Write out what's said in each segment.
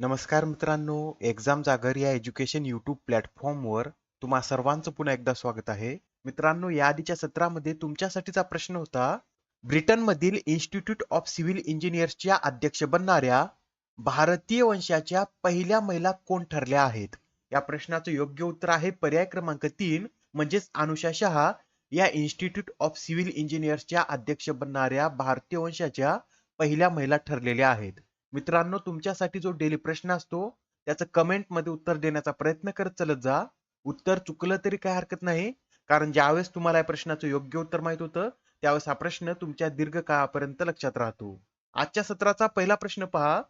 नमस्कार मित्रांनो, एक्झाम जागर या एज्युकेशन यूट्यूब प्लॅटफॉर्मवर तुम्हा सर्वांचं पुन्हा एकदा स्वागत आहे. मित्रांनो, या आधीच्या सत्रामध्ये तुमच्यासाठीचा प्रश्न होता, ब्रिटनमधील इन्स्टिट्यूट ऑफ सिव्हिल इंजिनियर्सच्या अध्यक्ष बनणाऱ्या भारतीय वंशाच्या पहिल्या महिला कोण ठरल्या आहेत? या प्रश्नाचं योग्य उत्तर आहे पर्याय क्रमांक 3 म्हणजेच अनुषा शहा या इन्स्टिट्यूट ऑफ सिव्हिल इंजिनियर्सच्या अध्यक्ष बनणाऱ्या भारतीय वंशाच्या पहिल्या महिला ठरलेल्या आहेत. मित्रांनो, तुमच्यासाठी जो डेली प्रश्न असतो त्याचं कमेंट मध्ये उत्तर देण्याचा प्रयत्न करत चलत जा. उत्तर चुकलं तरी काही हरकत नाही, कारण ज्यावेळेस तुम्हाला या प्रश्नाचं योग्य उत्तर माहित होतं त्यावेळेस हा प्रश्न तुमच्या दीर्घकाळापर्यंत लक्षात राहतो. आजच्या सत्राचा पहिला प्रश्न पहा.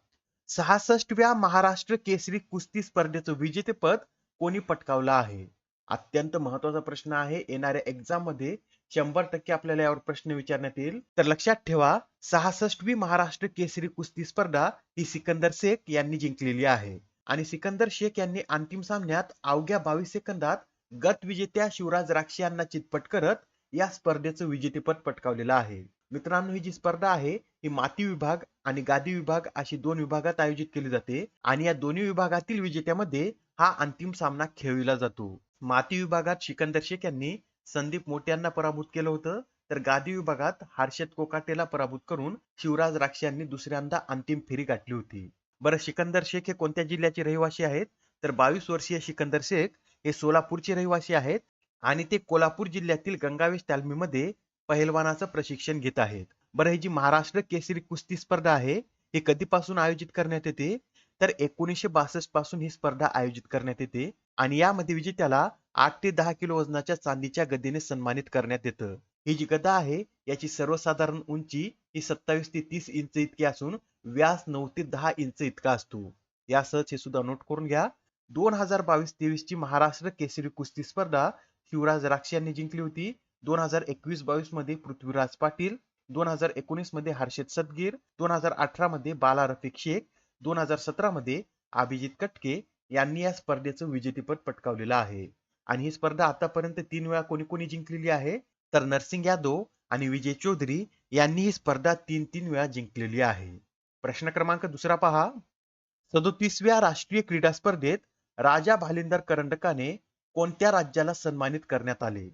66व्या महाराष्ट्र केसरी कुस्ती स्पर्धेचं विजेतेपद कोणी पटकावलं आहे? अत्यंत महत्वाचा प्रश्न आहे. येणाऱ्या एक्झाम मध्ये 100% आपल्याला यावर प्रश्न विचारण्यात येईल. तर लक्षात ठेवा, 66वी महाराष्ट्र केसरी कुस्ती स्पर्धा ही सिकंदर शेख यांनी जिंकलेली आहे आणि सिकंदर शेख यांनी अंतिम सामन्यात अवघ्या 22 सेकंदात गत विजेत्या शिवराज राक्षे यांना चितपट करत या स्पर्धेचं विजेतेपद पटकावलेलं आहे. मित्रांनो, ही जी स्पर्धा आहे ही माती विभाग आणि गादी विभाग अशी दोन विभागात आयोजित केली जाते आणि या दोन्ही विभागातील विजेत्यामध्ये हा अंतिम सामना खेळविला जातो. माती विभागात सिकंदर शेख यांनी संदीप मोटे यांना पराभूत केलं होतं, तर गादी विभागात हर्षद कोकाटेला पराभूत करून शिवराज राक्षे यांनी दुसऱ्यांदा अंतिम फेरी गाठली होती. बरं, सिकंदर शेख हे कोणत्या जिल्ह्याचे रहिवासी आहेत? तर 22 वर्षीय सिकंदर शेख हे सोलापूरचे रहिवासी आहेत आणि ते कोल्हापूर जिल्ह्यातील गंगावेश तालमीमध्ये पहिलवानाचं प्रशिक्षण घेत आहेत. बरं, ही जी महाराष्ट्र केसरी कुस्ती स्पर्धा आहे ही कधीपासून आयोजित करण्यात येते? तर 1962 पासून ही स्पर्धा आयोजित करण्यात येते आणि यामध्ये विजेत्याला 8 ते 10 किलो वजनाच्या चांदीच्या गदेने सन्मानित करण्यात येतं. ही जी गदा आहे याची सर्वसाधारण उंची ही 27 ते 30 इंच इतकी असून व्यास 9 ते 10 इंच इतका असतो. यासह हे सुद्धा नोट करून घ्या. 2022-23 ची महाराष्ट्र केसरी कुस्ती स्पर्धा शिवराज राक्षे यांनी जिंकली होती. 2021-22 मध्ये पृथ्वीराज पाटील, 2019 मध्ये हर्षद सदगीर, 2018 मध्ये बाला रफिक शेख, 2017 मध्ये अभिजित कटके यांनी या स्पर्धेचं विजेतेपद पटकावलेलं आहे. आणि ही स्पर्धा आतापर्यंत 3 वेळा कोणी कोणी जिंकलेली आहे? तर नरसिंग यादव आणि विजय चौधरी यांनी ही स्पर्धा 3-3 वेळा जिंकलेली आहे. प्रश्न क्रमांक दुसरा पहा. 37व्या राष्ट्रीय क्रीडा स्पर्धेत राजा भालिंदर करंडकाने कोणत्या राज्याला सन्मानित करण्यात आले?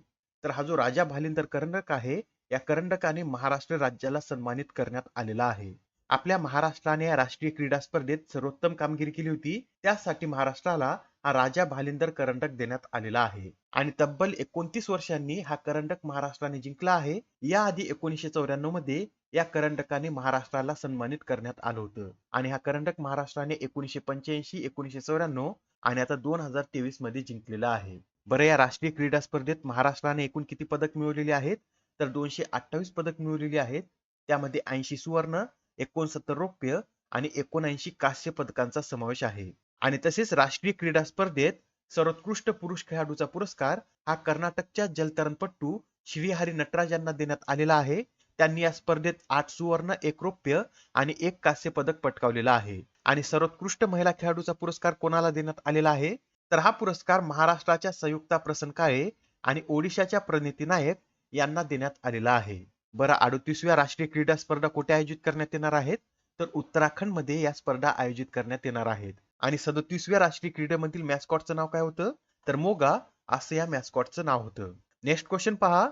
तर हा जो राजा भालिंदर करंडक आहे या करंडकाने महाराष्ट्र राज्याला सन्मानित करण्यात आलेला आहे. आपल्या महाराष्ट्राने या राष्ट्रीय क्रीडा स्पर्धेत सर्वोत्तम कामगिरी केली होती, त्यासाठी महाराष्ट्राला हा राजा भालिंदर करंडक देण्यात आलेला आहे आणि तब्बल 29 वर्षांनी हा करंडक महाराष्ट्राने जिंकला आहे. याआधी 1994 मध्ये या करंडकाने महाराष्ट्राला सन्मानित करण्यात आलं होतं आणि हा करंडक महाराष्ट्राने 1985, 1994 आणि आता 2023 मध्ये जिंकलेला आहे. बरं, या राष्ट्रीय क्रीडा स्पर्धेत महाराष्ट्राने एकूण किती पदक मिळवलेली आहेत? तर 228 पदक मिळवलेली आहेत. त्यामध्ये 80 सुवर्ण, 69 रौप्य आणि 79 कांस्य पदकांचा समावेश आहे. आणि तसेच राष्ट्रीय क्रीडा स्पर्धेत सर्वोत्कृष्ट पुरुष खेळाडूचा पुरस्कार हा कर्नाटकच्या जलतरणपटू श्रीहरी नटराज यांना देण्यात आलेला आहे. त्यांनी या स्पर्धेत 8 सुवर्ण, 1 रौप्य आणि 1 कांस्य पदक पटकावलेला आहे. आणि सर्वोत्कृष्ट महिला खेळाडूचा पुरस्कार कोणाला देण्यात आलेला आहे? तर हा पुरस्कार महाराष्ट्राच्या संयुक्ता प्रसन्न काळे आणि ओडिशाच्या प्रणिती नायक यांना देण्यात आलेला आहे. बरं, 38व्या राष्ट्रीय क्रीडा स्पर्धा कुठे आयोजित करण्यात येणार आहेत? तर उत्तराखंड मध्ये या स्पर्धा आयोजित करण्यात येणार आहेत. आणि 37व्या राष्ट्रीय क्रीडेमधील मॅस्कॉटचं नाव काय होतं? तर मोगा असं या मॅस्कॉटचं नाव होतं. नेक्स्ट क्वेश्चन पहा.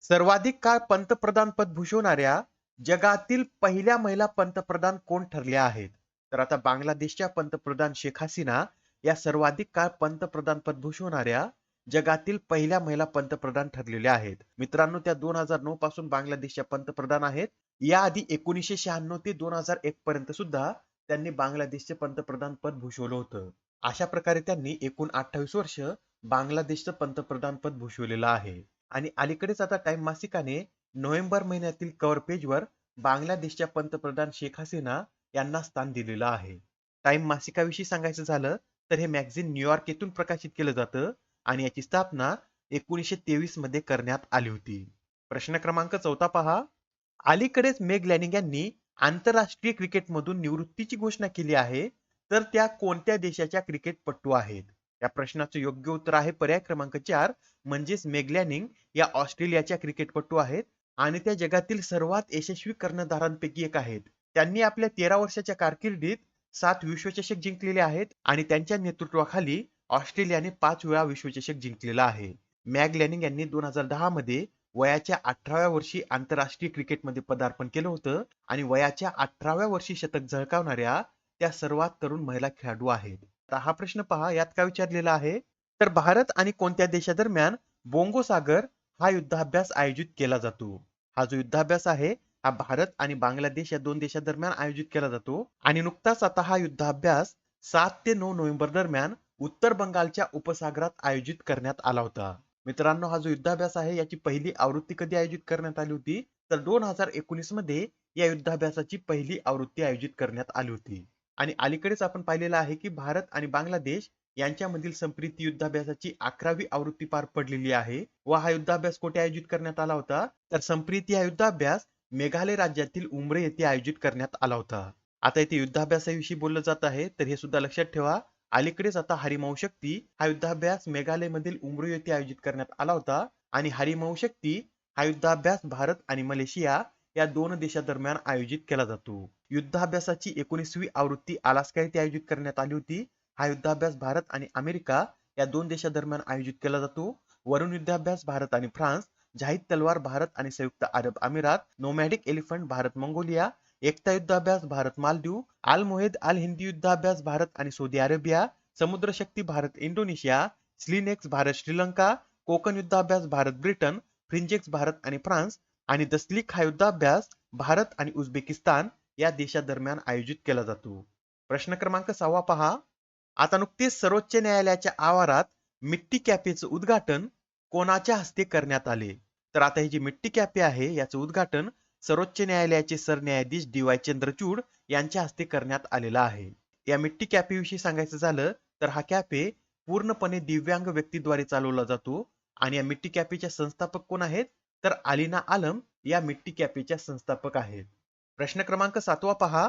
सर्वाधिक काळ पंतप्रधान पद भूषवणाऱ्या जगातील पहिल्या महिला पंतप्रधान कोण ठरल्या आहेत? तर आता बांगलादेशच्या पंतप्रधान शेख हसीना या सर्वाधिक काळ पंतप्रधान पद भूषवणाऱ्या जगातील पहिल्या महिला पंतप्रधान ठरलेल्या आहेत. मित्रांनो, त्या 2009 पासून बांगलादेशच्या पंतप्रधान आहेत. याआधी 1996 ते 2001 पर्यंत सुद्धा त्यांनी बांगलादेशचे पंतप्रधान पद भूषवलं होतं. अशा प्रकारे त्यांनी एकूण 28 वर्ष बांगलादेशचं पंतप्रधान पद भूषवलेलं आहे. आणि अलीकडेच आता टाइम मासिकाने नोव्हेंबर महिन्यातील कव्हर पेजवर बांगलादेशच्या पंतप्रधान शेख हसीना यांना स्थान दिलेलं आहे. टाइम मासिकाविषयी सांगायचं झालं तर हे मॅगझिन न्यूयॉर्क येथून प्रकाशित केलं जातं आणि याची स्थापना 1923 मध्ये करण्यात आली होती. प्रश्न क्रमांक 4 पहा. अलीकडेच मेग लॅनिंग यांनी आंतरराष्ट्रीय क्रिकेटमधून निवृत्तीची घोषणा केली आहे, तर त्या कोणत्या देशाच्या क्रिकेटपटू आहेत? या प्रश्नाचं योग्य उत्तर आहे पर्याय क्रमांक 4 म्हणजेच मेग लॅनिंग या ऑस्ट्रेलियाच्या क्रिकेटपटू आहेत आणि त्या जगातील सर्वात यशस्वी कर्णधारांपैकी एक आहेत. त्यांनी आपल्या 13 वर्षाच्या कारकिर्दीत 7 विश्वचषक जिंकलेले आहेत आणि त्यांच्या नेतृत्वाखाली ऑस्ट्रेलियाने 5 वेळा विश्वचषक जिंकलेला आहे. मॅग लॅनिंग यांनी 2010 मध्ये वयाच्या 18व्या वर्षी आंतरराष्ट्रीय क्रिकेटमध्ये पदार्पण केलं होतं आणि वयाच्या 18व्या वर्षी शतक झळकावणाऱ्या त्या सर्वात तरुण महिला खेळाडू आहेत. आता हा प्रश्न पहा, यात काय विचारलेला आहे, तर भारत आणि कोणत्या देशादरम्यान बोंगो सागर हा युद्धाभ्यास आयोजित केला जातो. हा जो युद्धाभ्यास आहे हा भारत आणि बांगलादेश या दोन देशांदरम्यान आयोजित केला जातो आणि नुकताच आता हा युद्धाभ्यास 7 ते 9 नोव्हेंबर दरम्यान उत्तर बंगालच्या उपसागरात आयोजित करण्यात आला होता. मित्रांनो, हा जो युद्धाभ्यास आहे याची पहिली आवृत्ती कधी आयोजित करण्यात आली होती, तर 2019 मध्ये या युद्धाभ्यासाची पहिली आवृत्ती आयोजित करण्यात आली होती. आणि अलीकडेच आपण पाहिलेलं आहे की भारत आणि बांगलादेश यांच्यामधील संप्रीती युद्धाभ्यासाची 11वी आवृत्ती पार पडलेली आहे व हा युद्धाभ्यास कुठे आयोजित करण्यात आला होता, तर संप्रीती हा युद्धाभ्यास मेघालय राज्यातील उमरे येथे आयोजित करण्यात आला होता. आता इथे युद्धाभ्यासाविषयी बोललं जात आहे, तर हे सुद्धा लक्षात ठेवा. अलीकडेच आता हरिमौ शक्ती हा युद्धाभ्यास मेघालय मधील उमरे येथे आयोजित करण्यात आला होता आणि हरिमौ शक्ती हा युद्धाभ्यास भारत आणि मलेशिया या दोन देशांदरम्यान आयोजित केला जातो. युद्धाभ्यासाची 19वी आवृत्ती अलास्का येथे आयोजित करण्यात आली होती. हा युद्धाभ्यास भारत आणि अमेरिका या दोन देशांदरम्यान आयोजित केला जातो. वरुण युद्धाभ्यास भारत आणि फ्रान्स, जाहिद तलवार भारत आणि संयुक्त अरब अमिरात, नोमॅडिक एलिफंट भारत मंगोलिया, एकता युद्धाभ्यास भारत मालदीव, अल मोहेद अल हिंदी युद्धाभ्यास भारत आणि सौदी अरेबिया, समुद्र शक्ती भारत इंडोनेशिया, स्लिनेक्स भारत श्रीलंका, कोकण युद्धाभ्यास भारत ब्रिटन, फ्रिंजेक्स भारत आणि फ्रान्स आणि दसलिक हा युद्धाभ्यास भारत आणि उझबेकिस्तान या देशादरम्यान आयोजित केला जातो. प्रश्न क्रमांक 6 पहा. आता नुकतेच सर्वोच्च न्यायालयाच्या आवारात मिट्टी कॅफेचं उद्घाटन कोणाच्या हस्ते करण्यात आले. तर आता ही जी मिट्टी कॅफे आहे याचं उद्घाटन सर्वोच्च न्यायालयाचे सरन्यायाधीश डी वाय चंद्रचूड यांच्या हस्ते करण्यात आलेला आहे. या मिट्टी कॅफे विषयी सांगायचं झालं तर हा कॅफे पूर्णपणे दिव्यांग व्यक्तीद्वारे चालवला जातो आणि या मिट्टी कॅफेच्या संस्थापक कोण आहेत, तर अलिना आलम या मिट्टी कॅफेच्या संस्थापक आहेत. प्रश्न क्रमांक 7 पहा.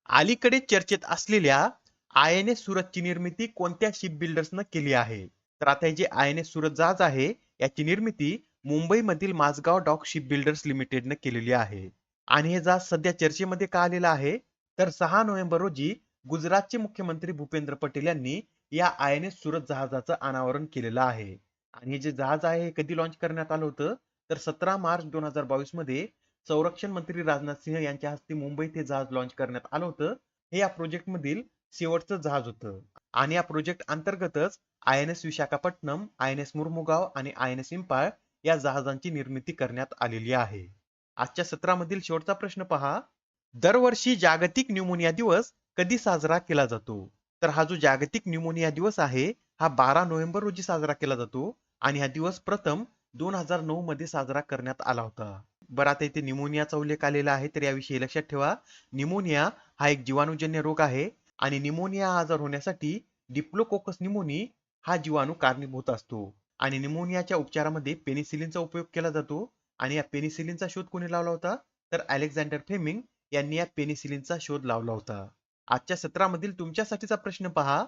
अलीकडे चर्चेत असलेल्या आय एन एस सुरतची निर्मिती कोणत्या शिप बिल्डर्सनं केली आहे. तर आता हे जे आय एन एस सुरत जहाज आहे याची निर्मिती मुंबईमधील माझगाव डॉक शिप बिल्डर्स लिमिटेडने केलेली आहे. आणि हे जहाज सध्या चर्चेमध्ये का आलेलं आहे, तर 6 नोव्हेंबर रोजी गुजरातचे मुख्यमंत्री भूपेंद्र पटेल यांनी या आय एन एस सुरत जहाजाचं अनावरण केलेलं आहे. आणि हे जे जहाज आहे हे कधी लॉन्च करण्यात आलं होतं, तर 17 मार्च 2022 मध्ये संरक्षण मंत्री राजनाथ सिंह यांच्या हस्ते मुंबईत हे जहाज लॉन्च करण्यात आलं होतं. हे या प्रोजेक्ट मधील शेवटचं जहाज होतं आणि या प्रोजेक्ट अंतर्गतच I N S Visakhapatnam, I N S Mormugao आणि आय एन एस इम्पाळ या जहाजांची निर्मिती करण्यात आलेली आहे. आजच्या सत्रामधील शेवटचा प्रश्न पहा. दरवर्षी जागतिक न्यूमोनिया दिवस कधी साजरा केला जातो. तर हा जो जागतिक न्यूमोनिया दिवस आहे हा 12 नोव्हेंबर रोजी साजरा केला जातो आणि हा दिवस प्रथम 2009 मध्ये साजरा करण्यात आला होता. बरं, आता इथे न्यूमोनियाचा उल्लेख आलेला आहे, तर याविषयी लक्षात ठेवा. न्यूमोनिया हा एक जीवाणूजन्य रोग आहे आणि न्यूमोनिया आजार होण्यासाठी डिप्लोकोकस न्यूमोनी हा जीवाणू कारणीभूत असतो आणि न्यूमोनियाच्या उपचारामध्ये पेनिसिलिनचा उपयोग केला जातो आणि या पेनिसिलिनचा शोध कोणी लावला होता, तर अलेक्झांडर फ्लेमिंग यांनी या पेनिसिलिनचा शोध लावला होता. आजच्या सत्रामधील तुमच्यासाठीचा प्रश्न पहा.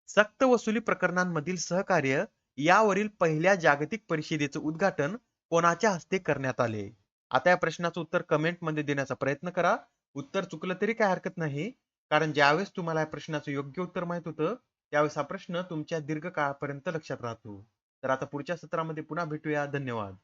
सक्त वसुली प्रकरणांमधील सहकार्य यावरील पहिल्या जागतिक परिषदेचे उद्घाटन कोणाच्या हस्ते करण्यात आले. आता या प्रश्नाचं उत्तर कमेंट मध्ये देण्याचा प्रयत्न करा. उत्तर चुकलं तरी काय हरकत नाही, कारण ज्यावेळेस तुम्हाला या प्रश्नाचं योग्य उत्तर माहित होतं त्यावेळेस हा प्रश्न तुमच्या दीर्घ काळापर्यंत लक्षात राहतो. तर आता पुढच्या सत्रामध्ये पुन्हा भेटूया. धन्यवाद.